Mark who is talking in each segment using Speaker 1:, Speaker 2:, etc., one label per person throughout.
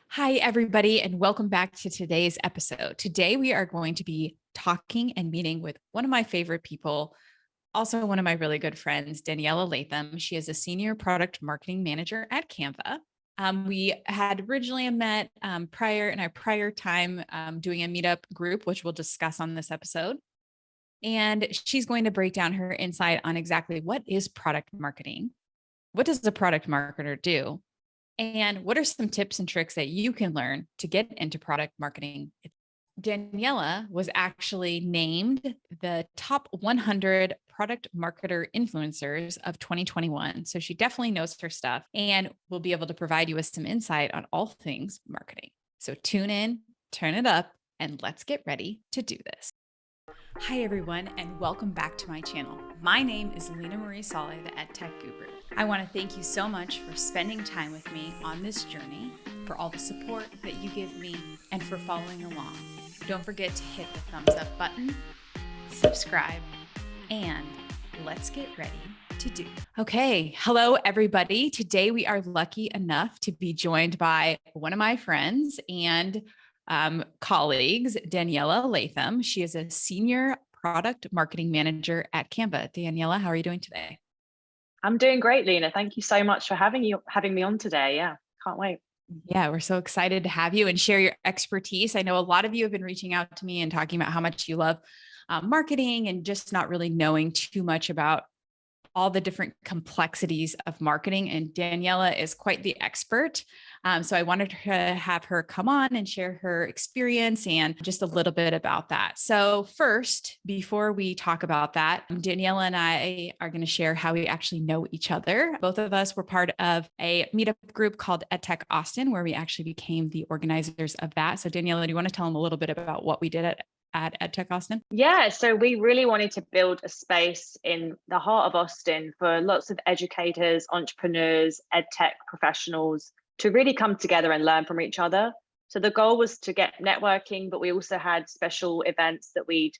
Speaker 1: Hi, everybody, and welcome back to today's episode. Today, we are going to be talking and meeting with one of my favorite people, also one of my really good friends, Daniella Latham. She is a senior product marketing manager at Canva. We had originally met prior in our prior time doing a meetup group, which we'll discuss on this episode. And she's going to break down her insight on exactly what is product marketing, what does a product marketer do, and what are some tips and tricks that you can learn to get into product marketing? Daniella was actually named the top 100 product marketer influencers of 2021. So she definitely knows her stuff and will be able to provide you with some insight on all things marketing. So tune in, turn it up, and let's get ready to do this. Hi, everyone, and welcome back to my channel. My name is Leena Marie Saleh, the Edtech Guru. I want to thank you so much for spending time with me on this journey, for all the support that you give me, and for following along. Don't forget to hit the thumbs up button, subscribe, and let's get ready to do. Okay, hello, everybody. Today we are lucky enough to be joined by one of my friends and colleagues, Daniella Latham. She is a senior product marketing manager at Canva. Daniella, how are you doing today?
Speaker 2: I'm doing great, Leena. Thank you so much for having me on today. Yeah, can't wait.
Speaker 1: Yeah, we're so excited to have you and share your expertise. I know a lot of you have been reaching out to me and talking about how much you love marketing and just not really knowing too much about all the different complexities of marketing. And Daniella is quite the expert. So I wanted to have her come on and share her experience and just a little bit about that. So first, before we talk about that, Daniella and I are going to share how we actually know each other. Both of us were part of a meetup group called Edtech Austin, where we actually became the organizers of that. So Daniella, do you want to tell them a little bit about what we did at Edtech Austin?
Speaker 2: Yeah, so we really wanted to build a space in the heart of Austin for lots of educators, entrepreneurs, edtech professionals to really come together and learn from each other. So the goal was to get networking, but we also had special events that we'd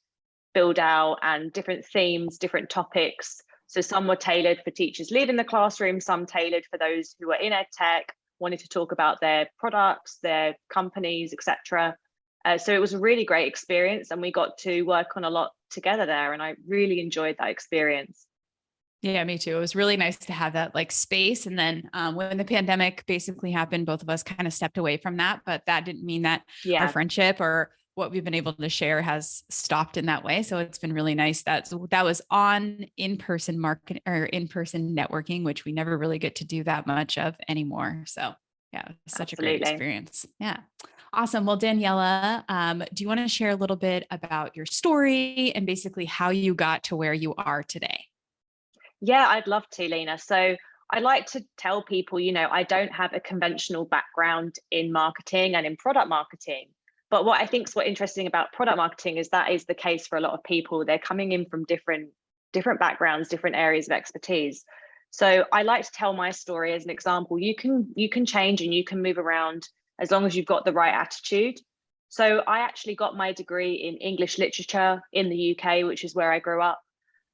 Speaker 2: build out and different themes, different topics. So some were tailored for teachers leaving the classroom, some tailored for those who are in edtech, wanted to talk about their products, their companies, etc. So it was a really great experience and we got to work on a lot together there. And I really enjoyed that experience.
Speaker 1: Yeah, me too. It was really nice to have that like space. And then when the pandemic basically happened, both of us kind of stepped away from that, but that didn't mean that our
Speaker 2: Yeah,
Speaker 1: friendship or what we've been able to share has stopped in that way. So it's been really nice that was on in-person market or in-person networking, which we never really get to do that much of anymore. So yeah, it was such a great
Speaker 2: absolutely.
Speaker 1: experience. Yeah. Awesome. Well, Daniella, do you want to share a little bit about your story and basically how you got to where you are today?
Speaker 2: Yeah, I'd love to, Lena. So I like to tell people, I don't have a conventional background in marketing and in product marketing. But what I think is interesting about product marketing is that is the case for a lot of people. They're coming in from different backgrounds, different areas of expertise. So I like to tell my story as an example. You can change and you can move around as long as you've got the right attitude. So I actually got my degree in English literature in the UK, which is where I grew up.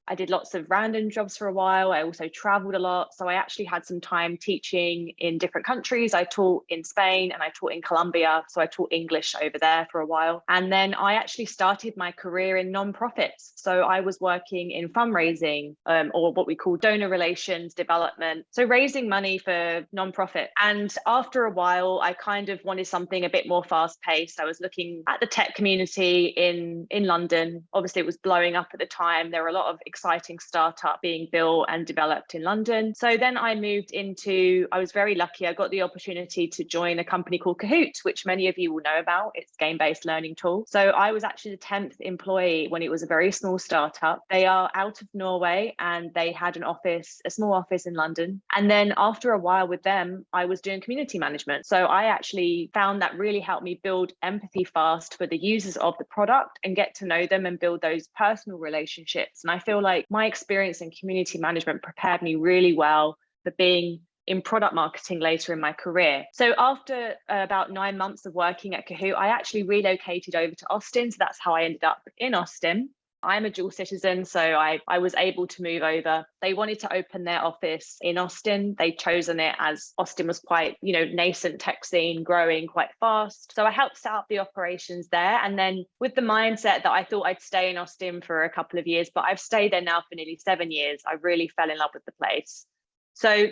Speaker 2: I did lots of random jobs for a while. I also traveled a lot. So I actually had some time teaching in different countries. I taught in Spain and I taught in Colombia. So I taught English over there for a while. And then I actually started my career in nonprofits. So I was working in fundraising or what we call donor relations development. So raising money for nonprofit. And after a while, I kind of wanted something a bit more fast paced. I was looking at the tech community in London. Obviously, it was blowing up at the time. There were a lot of exciting startup being built and developed in London. So then I I was very lucky. I got the opportunity to join a company called Kahoot, which many of you will know about. It's a game-based learning tool. So I was actually the 10th employee when it was a very small startup. They are out of Norway and they had a small office in London. And then after a while with them, I was doing community management. So I actually found that really helped me build empathy fast for the users of the product and get to know them and build those personal relationships. And I feel like my experience in community management prepared me really well for being in product marketing later in my career. So after about 9 months of working at Kahoot, I actually relocated over to Austin. So that's how I ended up in Austin. I'm a dual citizen, so I was able to move over. They wanted to open their office in Austin. They'd chosen it as Austin was quite, nascent tech scene, growing quite fast. So I helped set up the operations there. And then with the mindset that I thought I'd stay in Austin for a couple of years, but I've stayed there now for nearly 7 years. I really fell in love with the place. So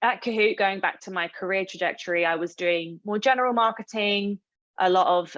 Speaker 2: at Kahoot, going back to my career trajectory, I was doing more general marketing, a lot of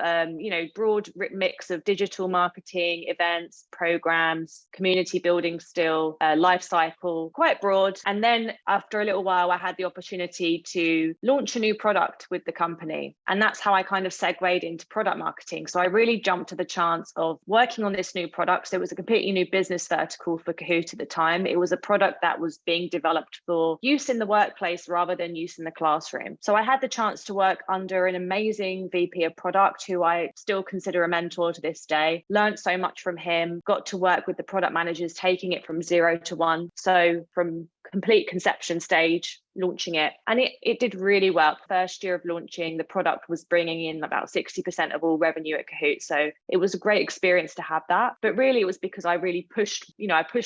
Speaker 2: broad mix of digital marketing, events, programs, community building, still life cycle, quite broad. And then after a little while, I had the opportunity to launch a new product with the company, and that's how I kind of segued into product marketing. So I really jumped to the chance of working on this new product. So it was a completely new business vertical for Kahoot at the time. It was a product that was being developed for use in the workplace rather than use in the classroom. So I had the chance to work under an amazing VP of product who I still consider a mentor to this day. Learned so much from him, got to work with the product managers, taking it from 0 to 1. So from complete conception stage, launching it. And it did really well. First year of launching, the product was bringing in about 60% of all revenue at Kahoot. So it was a great experience to have that. But really, it was because I really pushed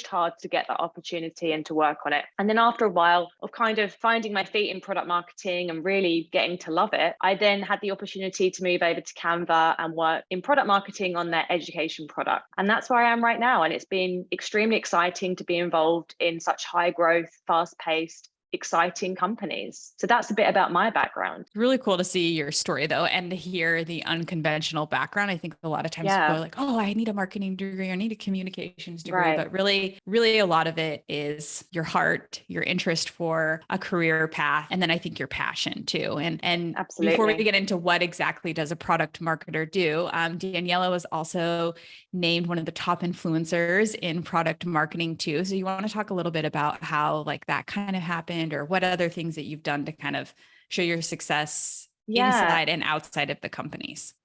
Speaker 2: hard to get that opportunity and to work on it. And then after a while of kind of finding my feet in product marketing and really getting to love it, I then had the opportunity to move over to Canva and work in product marketing on their education product. And that's where I am right now. And it's been extremely exciting to be involved in such high growth, fast-paced, exciting companies. So that's a bit about my background.
Speaker 1: Really cool to see your story though, and to hear the unconventional background. I think a lot of times people are like, oh, I need a marketing degree, or I need a communications degree.
Speaker 2: Right.
Speaker 1: But really a lot of it is your heart, your interest for a career path. And then I think your passion too. And
Speaker 2: Absolutely.
Speaker 1: Before we get into what exactly does a product marketer do, Daniella was also named one of the top influencers in product marketing too. So you want to talk a little bit about how like that kind of happened, or what other things that you've done to kind of show your success inside and outside of the companies?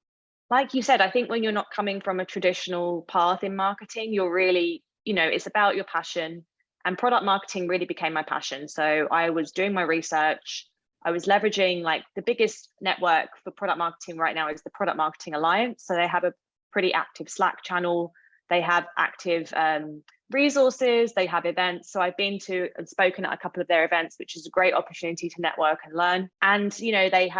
Speaker 2: Like you said, I think when you're not coming from a traditional path in marketing, you're really, it's about your passion, and product marketing really became my passion. So I was doing my research. I was leveraging, like, the biggest network for product marketing right now is the Product Marketing Alliance. So they have a pretty active Slack channel. They have active resources, they have events. So I've been to and spoken at a couple of their events, which is a great opportunity to network and learn. And, they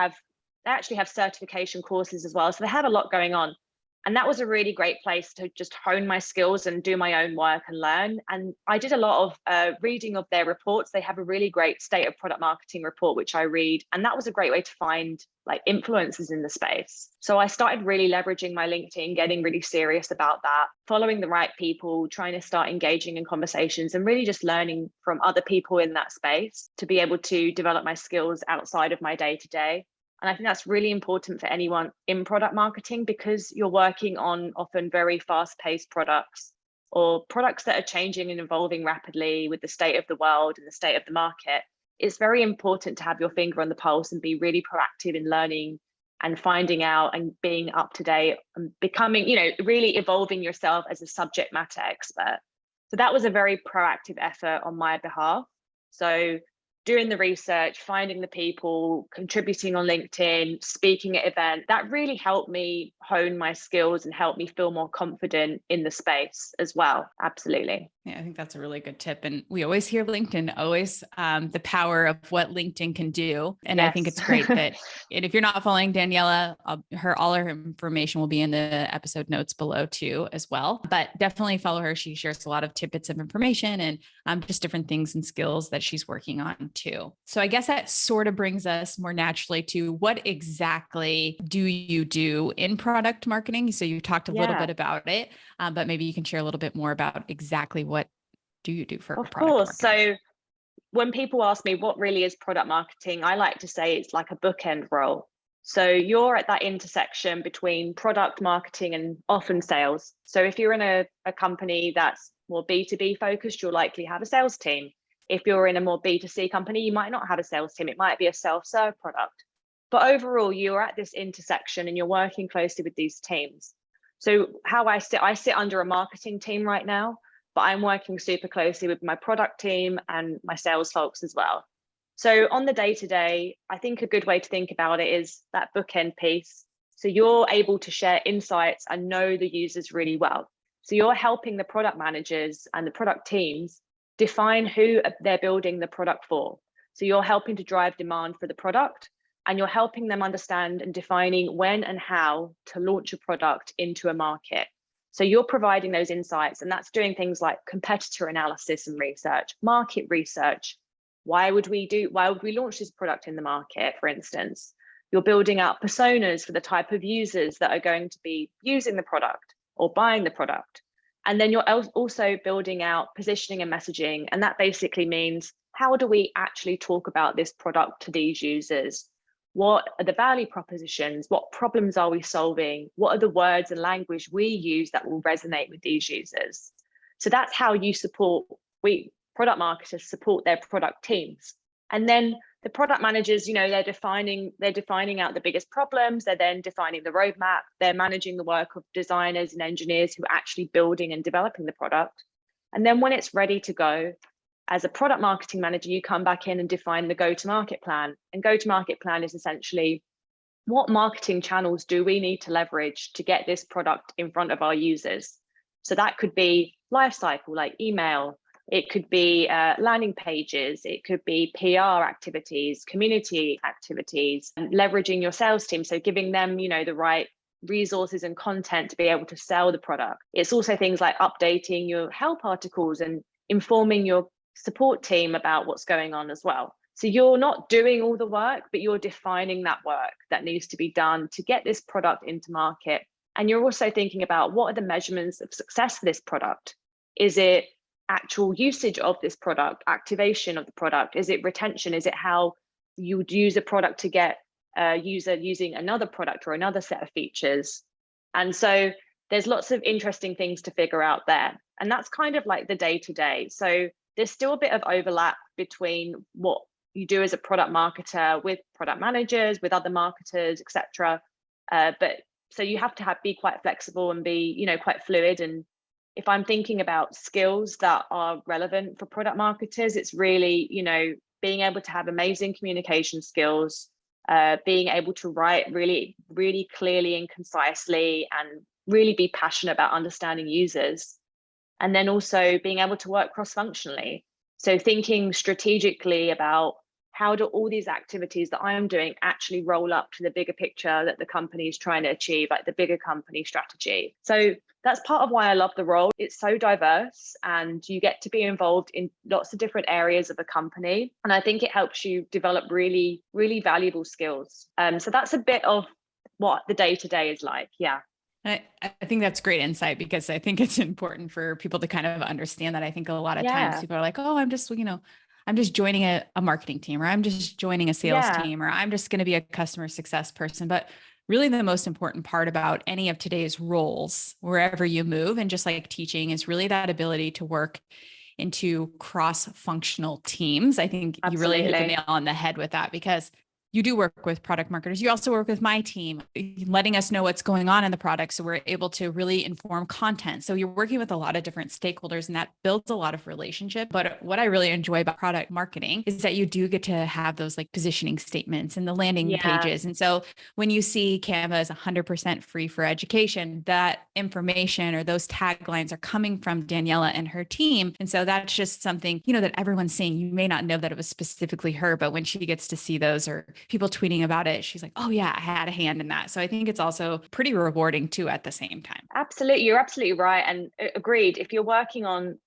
Speaker 2: actually have certification courses as well. So they have a lot going on. And that was a really great place to just hone my skills and do my own work and learn. And I did a lot of reading of their reports. They have a really great state of product marketing report, which I read. And that was a great way to find like influencers in the space. So I started really leveraging my LinkedIn, getting really serious about that, following the right people, trying to start engaging in conversations, and really just learning from other people in that space to be able to develop my skills outside of my day-to-day. And I think that's really important for anyone in product marketing, because you're working on often very fast-paced products, or products that are changing and evolving rapidly with the state of the world and the state of the market. It's very important to have your finger on the pulse and be really proactive in learning and finding out and being up to date and becoming, really evolving yourself as a subject matter expert. So that was a very proactive effort on my behalf. So doing the research, finding the people, contributing on LinkedIn, speaking at events, that really helped me hone my skills and helped me feel more confident in the space as well. Absolutely.
Speaker 1: Yeah, I think that's a really good tip. And we always hear LinkedIn, always the power of what LinkedIn can do. And yes. I think it's great that, and if you're not following Daniella, all her information will be in the episode notes below too, as well. But definitely follow her. She shares a lot of tidbits of information and just different things and skills that she's working on too. So I guess that sort of brings us more naturally to what exactly do you do in product marketing? So you talked a little bit about it, but maybe you can share a little bit more about exactly what do you do for
Speaker 2: of
Speaker 1: product
Speaker 2: course
Speaker 1: marketing?
Speaker 2: So when people ask me what really is product marketing, I like to say it's like a bookend role. So you're at that intersection between product marketing and often sales. So if you're in a company that's more B2B focused, you'll likely have a sales team. If you're in a more B2C company, you might not have a sales team. It might be a self-serve product. But overall, you're at this intersection and you're working closely with these teams. So how I sit under a marketing team right now, but I'm working super closely with my product team and my sales folks as well. So on the day-to-day, I think a good way to think about it is that bookend piece. So you're able to share insights and know the users really well. So you're helping the product managers and the product teams define who they're building the product for. So you're helping to drive demand for the product, and you're helping them understand and defining when and how to launch a product into a market. So you're providing those insights, and that's doing things like competitor analysis and research, market research. Why would we launch this product in the market, for instance? You're building out personas for the type of users that are going to be using the product or buying the product. And then you're also building out positioning and messaging. And that basically means, how do we actually talk about this product to these users? What are the value propositions? What problems are we solving? What are the words and language we use that will resonate with these users? So that's how you product marketers support their product teams. And then the product managers, they're defining out the biggest problems. They're then defining the roadmap. They're managing the work of designers and engineers who are actually building and developing the product. And then when it's ready to go, as a product marketing manager, you come back in and define the go-to-market plan. And go-to-market plan is essentially, what marketing channels do we need to leverage to get this product in front of our users? So that could be life cycle, like email. It could be landing pages. It could be PR activities, community activities, and leveraging your sales team. So giving them, the right resources and content to be able to sell the product. It's also things like updating your help articles and informing your support team about what's going on as well. So you're not doing all the work, but you're defining that work that needs to be done to get this product into market. And you're also thinking about, what are the measurements of success for this product? Is it actual usage of this product, activation of the product? Is it retention? Is it how you would use a product to get a user using another product or another set of features? And so there's lots of interesting things to figure out there. And that's kind of like the day-to-day. So there's still a bit of overlap between what you do as a product marketer with product managers, with other marketers, etc. But so you have to be quite flexible and be, quite fluid. And if I'm thinking about skills that are relevant for product marketers, it's really, being able to have amazing communication skills, being able to write really, really clearly and concisely, and really be passionate about understanding users. And then also being able to work cross-functionally. So thinking strategically about, how do all these activities that I'm doing actually roll up to the bigger picture that the company is trying to achieve, like the bigger company strategy. So that's part of why I love the role. It's so diverse, and you get to be involved in lots of different areas of a company. And I think it helps you develop really, really valuable skills. So that's a bit of what the day-to-day is like. Yeah.
Speaker 1: I think that's great insight, because I think it's important for people to kind of understand that. I think a lot of times people are like, oh, I'm just joining a marketing team, or I'm just joining a sales team, or I'm just going to be a customer success person. But really the most important part about any of today's roles, wherever you move, and just like teaching, is really that ability to work into cross-functional teams. I think you really hit the nail on the head with that, because you do work with product marketers. You also work with my team, letting us know what's going on in the product, so we're able to really inform content. So you're working with a lot of different stakeholders, and that builds a lot of relationship. But what I really enjoy about product marketing is that you do get to have those like positioning statements and the landing pages. And so when you see Canva is 100% free for education, that information or those taglines are coming from Daniella and her team. And so that's just something, that everyone's seeing. You may not know that it was specifically her, but when she gets to see those, or people tweeting about it, she's like, oh yeah, I had a hand in that. So I think it's also pretty rewarding too at the same time.
Speaker 2: Absolutely. You're absolutely right. And agreed. If you're working on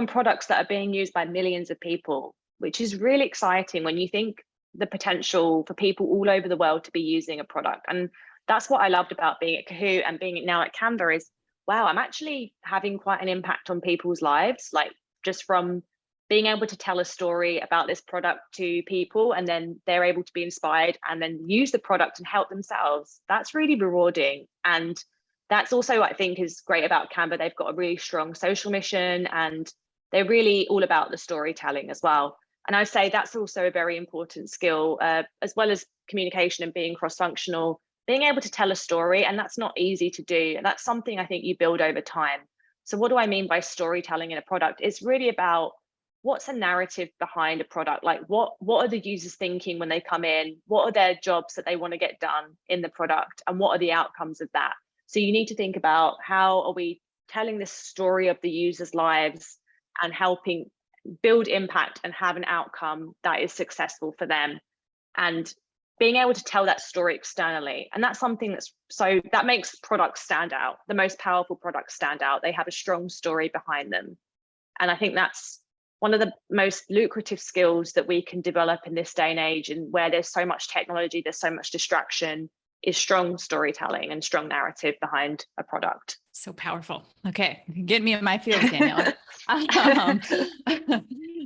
Speaker 2: products that are being used by millions of people, which is really exciting when you think the potential for people all over the world to be using a product. And that's what I loved about being at Kahoot and being now at Canva is, wow, I'm actually having quite an impact on people's lives, like just from being able to tell a story about this product to people, and then they're able to be inspired and then use the product and help themselves. That's really rewarding. And that's also what I think is great about Canva. They've got a really strong social mission, and they're really all about the storytelling as well. And I would say that's also a very important skill, as well as communication and being cross-functional, being able to tell a story. And that's not easy to do. And that's something I think you build over time. So what do I mean by storytelling in a product? It's really about, what's a narrative behind a product? Like what are the users thinking when they come in? What are their jobs that they want to get done in the product? And what are the outcomes of that? So you need to think about, how are we telling this story of the users' lives and helping build impact and have an outcome that is successful for them, and being able to tell that story externally. And that's something that makes products stand out. The most powerful products stand out. They have a strong story behind them. And I think that's one of the most lucrative skills that we can develop in this day and age, and where there's so much technology, there's so much distraction, is strong storytelling and strong narrative behind a product.
Speaker 1: So powerful. Okay. Get me in my feels, Daniella. um,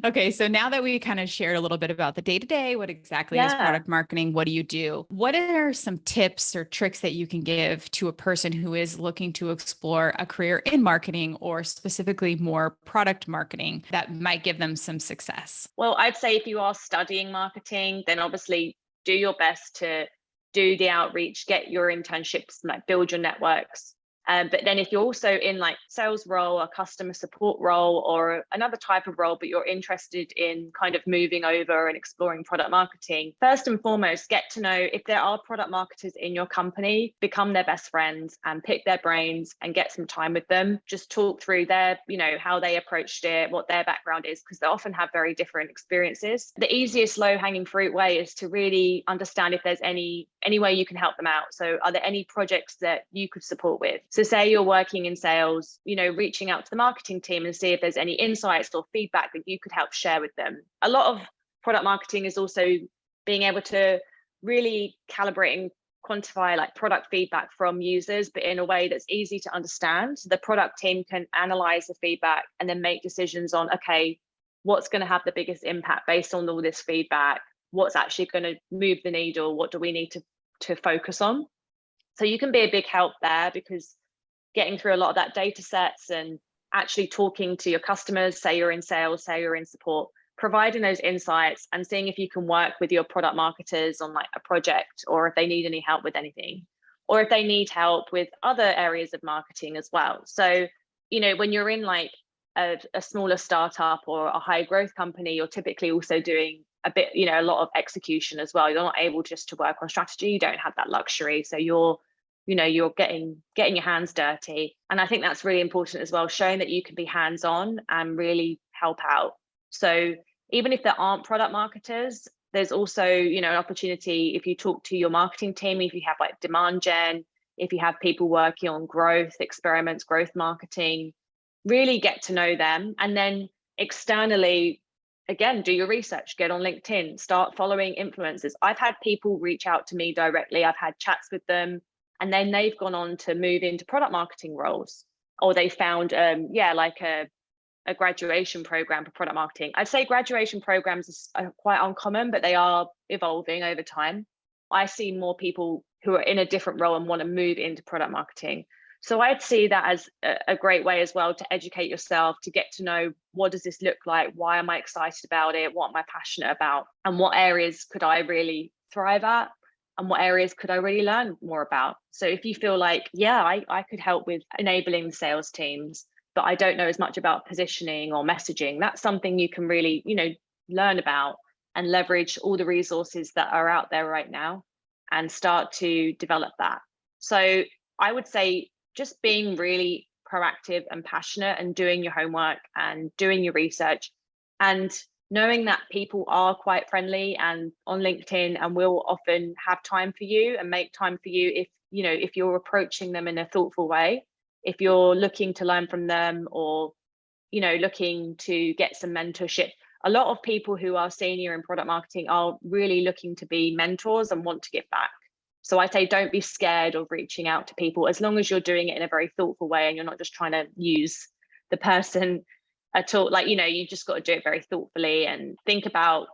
Speaker 1: okay. So now that we kind of shared a little bit about the day-to-day, what exactly is product marketing? What do you do? What are some tips or tricks that you can give to a person who is looking to explore a career in marketing, or specifically more product marketing, that might give them some success?
Speaker 2: Well, I'd say if you are studying marketing, then obviously do your best to do the outreach, get your internships, like build your networks. But then if you're also in like sales role, a customer support role, or another type of role, but you're interested in kind of moving over and exploring product marketing, first and foremost, get to know if there are product marketers in your company, become their best friends and pick their brains and get some time with them. Just talk through their, how they approached it, what their background is, because they often have very different experiences. The easiest low-hanging fruit way is to really understand if there's any way you can help them out. So are there any projects that you could support with? So say you're working in sales, reaching out to the marketing team and see if there's any insights or feedback that you could help share with them. A lot of product marketing is also being able to really calibrate and quantify like product feedback from users, but in a way that's easy to understand. The product team can analyze the feedback and then make decisions on, okay, what's going to have the biggest impact based on all this feedback? What's actually going to move the needle? What do we need to focus on? So you can be a big help there, because getting through a lot of that data sets and actually talking to your customers, say you're in sales, say you're in support, providing those insights and seeing if you can work with your product marketers on like a project, or if they need any help with anything, or if they need help with other areas of marketing as well. So, when you're in like a smaller startup or a high growth company, you're typically also doing a bit, a lot of execution as well. You're not able just to work on strategy. You don't have that luxury. So you're getting your hands dirty. And I think that's really important as well, showing that you can be hands-on and really help out. So even if there aren't product marketers, there's also, an opportunity if you talk to your marketing team, if you have like demand gen, if you have people working on growth experiments, growth marketing, really get to know them. And then externally, again, do your research, get on LinkedIn, start following influencers. I've had people reach out to me directly. I've had chats with them, and then they've gone on to move into product marketing roles, or they found, like a graduation program for product marketing. I'd say graduation programs are quite uncommon, but they are evolving over time. I see more people who are in a different role and want to move into product marketing. So I'd see that as a great way as well to educate yourself, to get to know, what does this look like? Why am I excited about it? What am I passionate about? And what areas could I really thrive at? And what areas could I really learn more about? So if you feel like, I could help with enabling the sales teams, but I don't know as much about positioning or messaging, that's something you can really, learn about and leverage all the resources that are out there right now and start to develop that. So I would say just being really proactive and passionate and doing your homework and doing your research, and knowing that people are quite friendly and on LinkedIn and will often have time for you and make time for you if you're approaching them in a thoughtful way, if you're looking to learn from them, or looking to get some mentorship. A lot of people who are senior in product marketing are really looking to be mentors and want to give back. So I say, don't be scared of reaching out to people, as long as you're doing it in a very thoughtful way and you're not just trying to use the person at all. Like, you just got to do it very thoughtfully and think about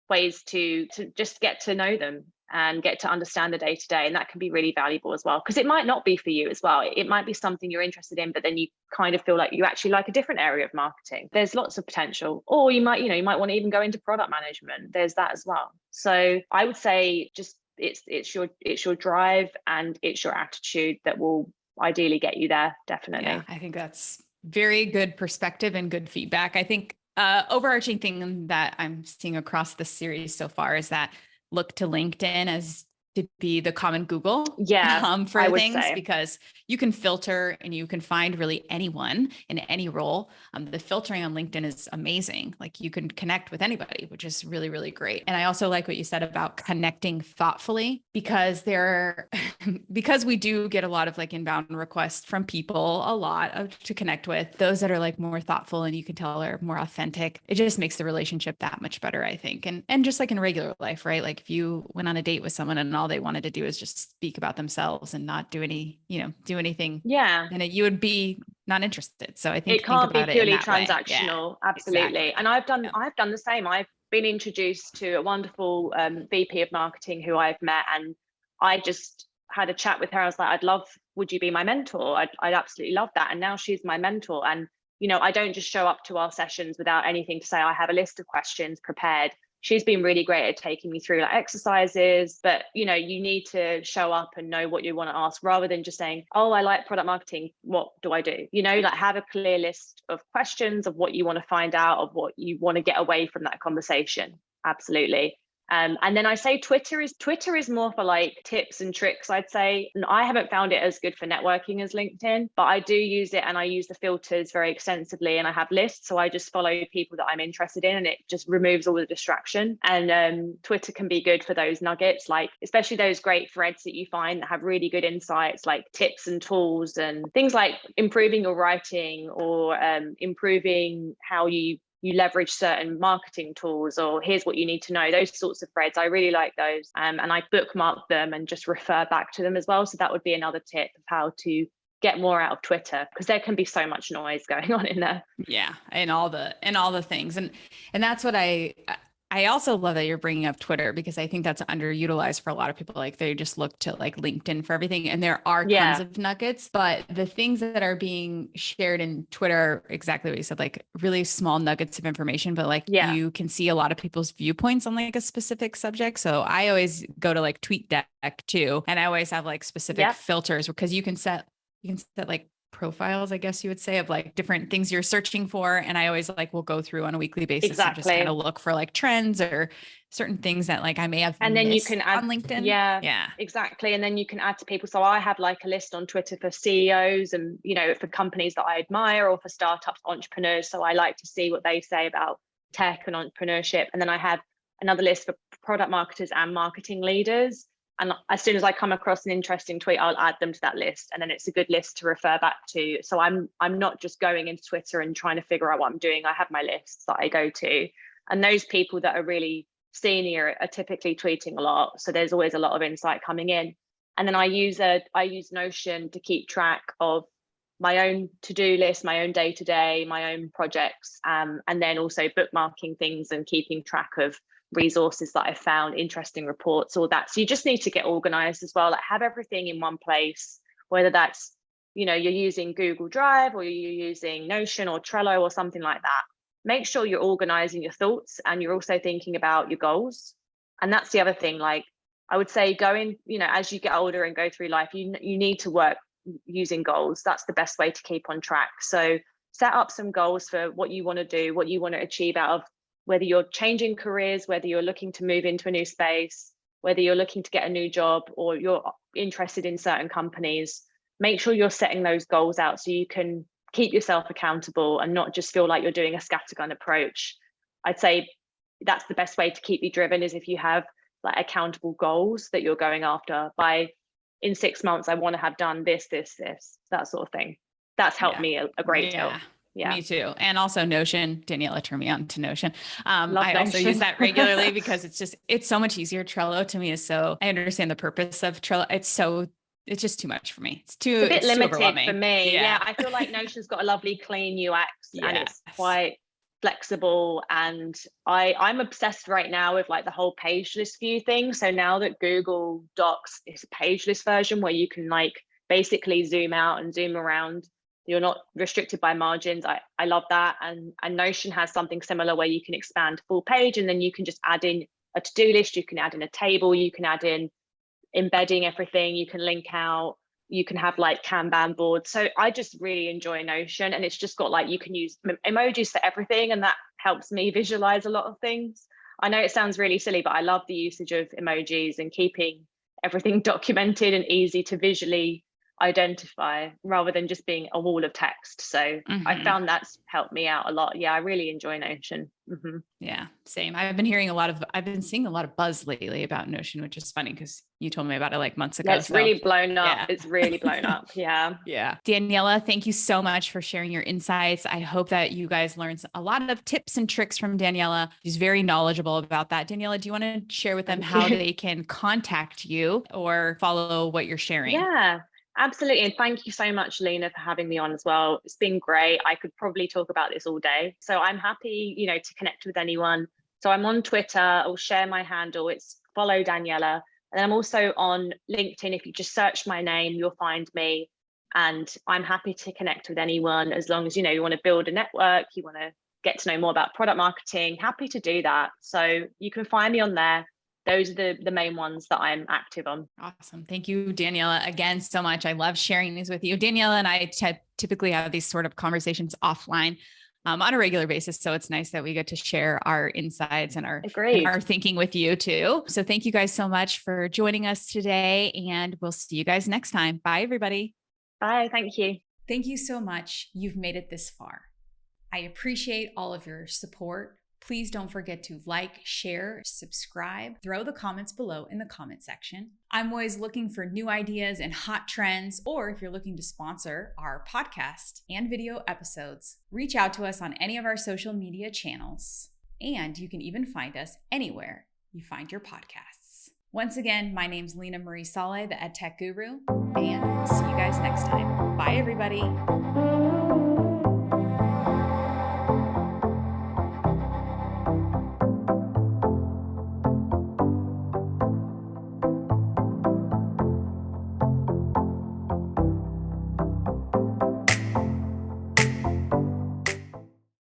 Speaker 2: ways to just get to know them and get to understand the day-to-day. And that can be really valuable as well, because it might not be for you as well. It might be something you're interested in, but then you kind of feel like you actually like a different area of marketing. There's lots of potential. Or you might want to even go into product management. There's that as well. So I would say just it's your drive and it's your attitude that will ideally get you there. Definitely.
Speaker 1: Yeah, I think that's very good perspective and good feedback. I think overarching thing that I'm seeing across the series so far is that look to LinkedIn as to be the common Google
Speaker 2: Yeah, I
Speaker 1: for
Speaker 2: would
Speaker 1: things,
Speaker 2: say.
Speaker 1: because you can filter and you can find really anyone in any role. The filtering on LinkedIn is amazing. Like you can connect with anybody, which is really, really great. And I also like what you said about connecting thoughtfully, because because we do get a lot of like inbound requests from people, to connect with those that are like more thoughtful and you can tell are more authentic. It just makes the relationship that much better, I think. And just like in regular life, right? Like if you went on a date with someone and all they wanted to do is just speak about themselves and not do anything,
Speaker 2: Yeah.
Speaker 1: then you would be not interested. So I
Speaker 2: It
Speaker 1: think
Speaker 2: can't be
Speaker 1: about it in
Speaker 2: purely
Speaker 1: that way. Yeah,
Speaker 2: transactional. Absolutely.
Speaker 1: exactly.
Speaker 2: And I've
Speaker 1: Yeah.
Speaker 2: done the same. I've been introduced to a wonderful VP of marketing who I've met, and I just had a chat with her. I was like, would you be my mentor? I'd absolutely love that. And now she's my mentor. And, I don't just show up to our sessions without anything to say. I have a list of questions prepared. She's been really great at taking me through like exercises, but you need to show up and know what you want to ask, rather than just saying, oh, I like product marketing, what do I do? Like have a clear list of questions of what you want to find out, of what you want to get away from that conversation. Absolutely. And then I say Twitter is more for like tips and tricks, I'd say. And I haven't found it as good for networking as LinkedIn, but I do use it, and I use the filters very extensively, and I have lists. So I just follow people that I'm interested in, and it just removes all the distraction. And Twitter can be good for those nuggets, like especially those great threads that you find that have really good insights, like tips and tools and things like improving your writing, or improving how you leverage certain marketing tools, or here's what you need to know. Those sorts of threads, I really like those. And I bookmark them and just refer back to them as well. So that would be another tip of how to get more out of Twitter, because there can be so much noise going on in there.
Speaker 1: Yeah. And all the things. And that's what I also love that you're bringing up Twitter, because I think that's underutilized for a lot of people. Like they just look to like LinkedIn for everything. And there are tons
Speaker 2: Yeah.
Speaker 1: of nuggets, but the things that are being shared in Twitter, exactly what you said, like really small nuggets of information, but like
Speaker 2: Yeah.
Speaker 1: you can see a lot of people's viewpoints on like a specific subject. So I always go to like TweetDeck too. And I always have like specific
Speaker 2: Yeah.
Speaker 1: filters, because you can set like profiles, I guess you would say, of like different things you're searching for. And I always like will go through on a weekly basis and just kind
Speaker 2: Exactly.
Speaker 1: of look for like trends or certain things that like I may have
Speaker 2: And then you
Speaker 1: missed
Speaker 2: can add,
Speaker 1: on LinkedIn.
Speaker 2: yeah,
Speaker 1: Yeah.
Speaker 2: exactly. And then you can add to people. So I have like a list on Twitter for CEOs and, for companies that I admire, or for startups, entrepreneurs. So I like to see what they say about tech and entrepreneurship. And then I have another list for product marketers and marketing leaders. And as soon as I come across an interesting tweet, I'll add them to that list. And then it's a good list to refer back to. So I'm not just going into Twitter and trying to figure out what I'm doing. I have my lists that I go to. And those people that are really senior are typically tweeting a lot. So there's always a lot of insight coming in. And then I use Notion to keep track of my own to-do list, my own day-to-day, my own projects, and then also bookmarking things and keeping track of resources that I found, interesting reports, all that. So you just need to get organized as well, like have everything in one place, whether that's, you're using Google Drive, or you're using Notion or Trello or something like that. Make sure you're organizing your thoughts, and you're also thinking about your goals. And that's the other thing, like I would say going, as you get older and go through life, you need to work using goals. That's the best way to keep on track. So set up some goals for what you want to do, what you want to achieve out of, whether you're changing careers, whether you're looking to move into a new space, whether you're looking to get a new job, or you're interested in certain companies. Make sure you're setting those goals out so you can keep yourself accountable and not just feel like you're doing a scattergun approach. I'd say that's the best way to keep you driven, is if you have like accountable goals that you're going after. In 6 months, I want to have done this, that sort of thing. That's helped me a great deal. Yeah.
Speaker 1: Me too. And also Notion. Daniella turned me on to Notion.
Speaker 2: Love
Speaker 1: I also
Speaker 2: Notion.
Speaker 1: use that regularly because it's so much easier. Trello to me I understand the purpose of Trello. It's just too much for me. It's
Speaker 2: a bit limited
Speaker 1: overwhelming
Speaker 2: for me.
Speaker 1: Yeah.
Speaker 2: I feel like Notion's got a lovely clean UX and it's quite flexible. And I'm obsessed right now with like the whole page list view thing. So now that Google Docs is a page list version where you can like basically zoom out and zoom around, you're not restricted by margins. I love that. And Notion has something similar where you can expand full page, and then you can just add in a to-do list, you can add in a table, you can add in embedding everything, you can link out, you can have like Kanban boards. So I just really enjoy Notion, and it's just got like, you can use emojis for everything, and that helps me visualize a lot of things. I know it sounds really silly, but I love the usage of emojis and keeping everything documented and easy to visually identify rather than just being a wall of text. So I found that's helped me out a lot. Yeah, I really enjoy Notion.
Speaker 1: Yeah, same. I've been seeing a lot of buzz lately about Notion, which is funny because you told me about it like months ago.
Speaker 2: Yeah, it's really blown up.
Speaker 1: Yeah.
Speaker 2: It's really blown up. Yeah.
Speaker 1: Yeah. Daniella, thank you so much for sharing your insights. I hope that you guys learned a lot of tips and tricks from Daniella. She's very knowledgeable about that. Daniella, do you want to share with them how they can contact you or follow what you're sharing?
Speaker 2: Yeah. Absolutely. And thank you so much, Leena, for having me on as well. It's been great. I could probably talk about this all day. So I'm happy, to connect with anyone. So I'm on Twitter. I'll share my handle. It's follow Daniella. And I'm also on LinkedIn. If you just search my name, you'll find me. And I'm happy to connect with anyone as long as, you want to build a network, you want to get to know more about product marketing, happy to do that. So you can find me on there. Those are the main ones that I'm active on.
Speaker 1: Awesome. Thank you, Daniella, again, so much. I love sharing these with you. Daniella and I typically have these sort of conversations offline on a regular basis. So it's nice that we get to share our insights and our thinking with you too. So thank you guys so much for joining us today, and we'll see you guys next time. Bye, everybody.
Speaker 2: Bye. Thank you.
Speaker 1: Thank you so much. You've made it this far. I appreciate all of your support. Please don't forget to like, share, subscribe, throw the comments below in the comment section. I'm always looking for new ideas and hot trends, or if you're looking to sponsor our podcast and video episodes, reach out to us on any of our social media channels. And you can even find us anywhere you find your podcasts. Once again, my name's Leena Marie Saleh, the Edtech Guru, and see you guys next time. Bye, everybody.